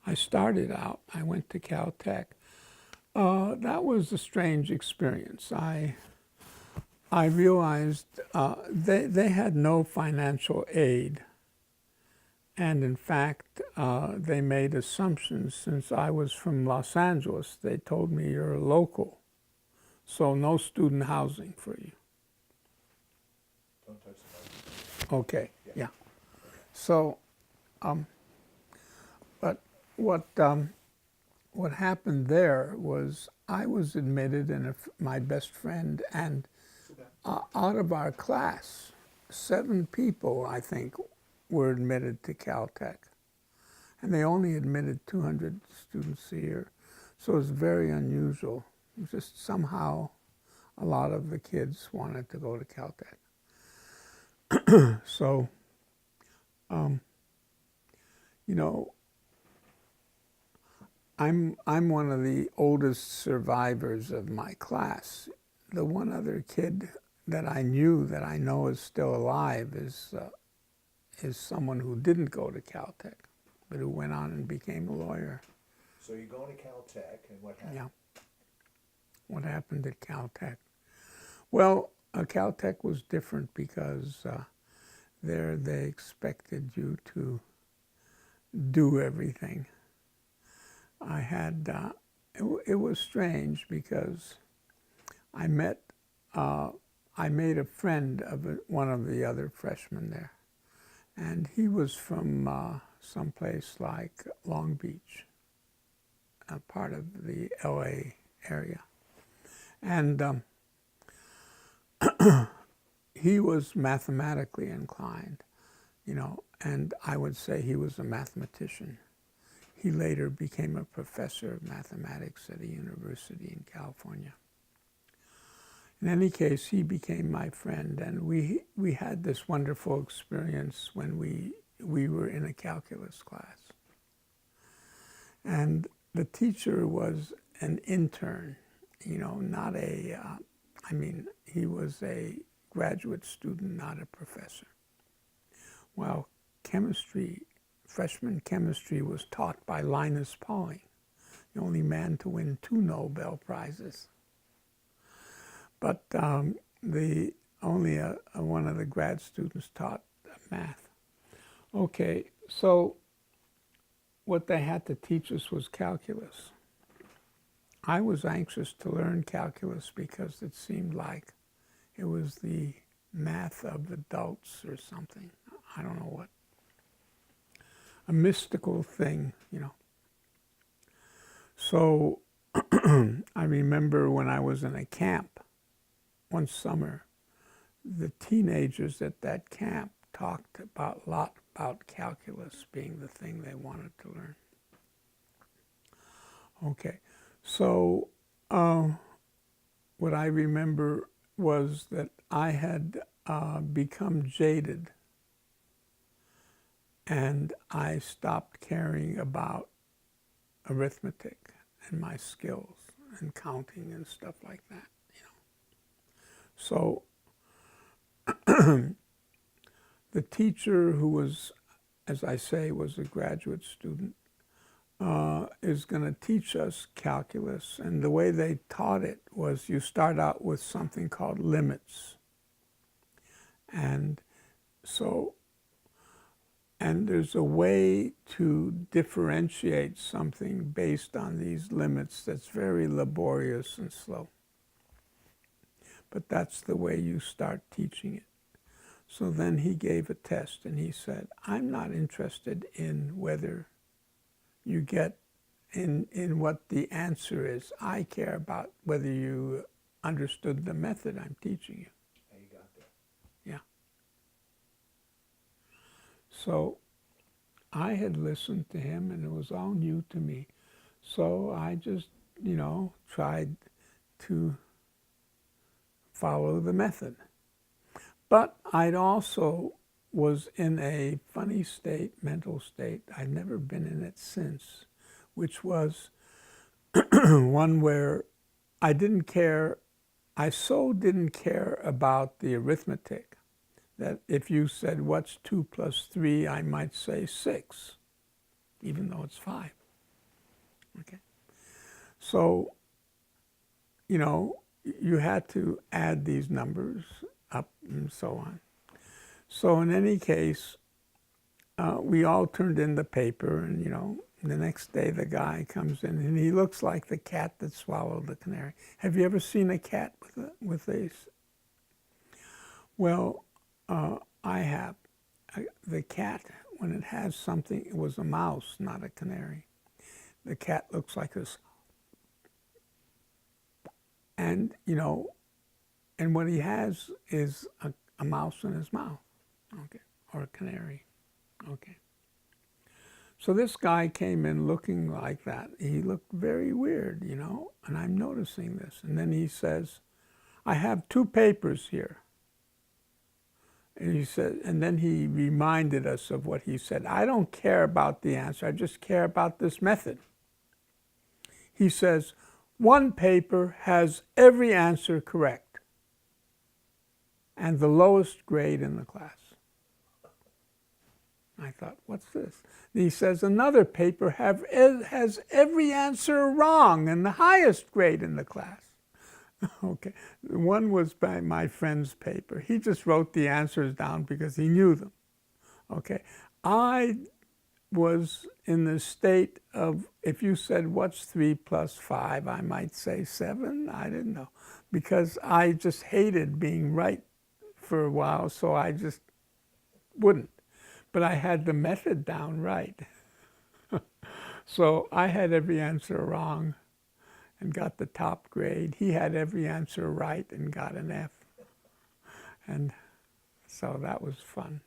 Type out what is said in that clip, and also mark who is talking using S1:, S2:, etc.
S1: I started out, I went to Caltech. That was a strange experience. I realized they had no financial aid. And in fact, they made assumptions. Since I was from Los Angeles, they told me you're a local, so no student housing for you.
S2: Don't touch the mic.
S1: Okay, yeah.
S2: Okay.
S1: So, but what happened there was I was admitted, and my best friend, and out of our class, 7 people, I think, were admitted to Caltech. And they only admitted 200 students a year. So it was very unusual. It was just somehow a lot of the kids wanted to go to Caltech. So, you know, I'm one of the oldest survivors of my class. The one other kid that I knew that I know is still alive is someone who didn't go to Caltech, but who went on and became a lawyer.
S2: So you're going to Caltech, and what happened?
S1: Yeah. What happened at Caltech? Well, Caltech was different because there they expected you to do everything. I had, it was strange because I made a friend of one of the other freshmen there. And he was from someplace like Long Beach, a part of the LA area. And he was mathematically inclined, you know, and I would say he was a mathematician. He later became a professor of mathematics at a university in California. In any case, he became my friend, and we had this wonderful experience when we were in a calculus class. And the teacher was an intern, you know, not a, I mean, he was a graduate student, not a professor. Well, chemistry, freshman chemistry was taught by Linus Pauling, the only man to win 2 Nobel Prizes. But only one of the grad students taught math. Okay, so what they had to teach us was calculus. I was anxious to learn calculus because it seemed like it was the math of adults or something. I don't know what. A mystical thing, you know. So I remember when I was in a camp one summer, the teenagers at that camp talked a lot about calculus being the thing they wanted to learn. Okay, so what I remember was that I had become jaded, and I stopped caring about arithmetic and my skills and counting and stuff like that, you know. So the teacher, who was, as I say, was a graduate student, is going to teach us calculus. And the way they taught it was you start out with something called limits. And so, and there's a way to differentiate something based on these limits that's very laborious and slow. But that's the way you start teaching it. So then he gave a test and he said, I'm not interested in whether you get in what the answer is. I care about whether you understood the method I'm teaching you.
S2: How you got there?
S1: Yeah. So I had listened to him and it was all new to me. So I just, you know, tried to follow the method. But I'd also was in a funny state, mental state. I'd never been in it since, which was one where I didn't care, I so didn't care about the arithmetic that if you said, what's 2 plus 3, I might say 6, even though it's 5. Okay. So, you know, you had to add these numbers up and so on. So in any case, we all turned in the paper, and, you know, the next day the guy comes in and he looks like the cat that swallowed the canary. Have you ever seen a cat with a? Well, I have. The cat, when it has something, it was a mouse, not a canary. The cat looks like this. And, you know, and what he has is a mouse in his mouth, okay, or a canary, okay. So this guy came in looking like that. He looked very weird, you know, and I'm noticing this. And then he says, I have 2 papers here. And he said, and then he reminded us of what he said. I don't care about the answer, I just care about this method. He says, 1 paper has every answer correct and the lowest grade in the class. I thought, what's this? And he says, another paper has every answer wrong and the highest grade in the class. Okay, one was by my friend's paper. He just wrote the answers down because he knew them. Okay, I was in the state of, if you said, what's 3 plus 5, I might say 7. I didn't know, because I just hated being right for a while, so I just wouldn't. But I had the method down right. So I had every answer wrong and got the top grade. He had every answer right and got an F. And so that was fun.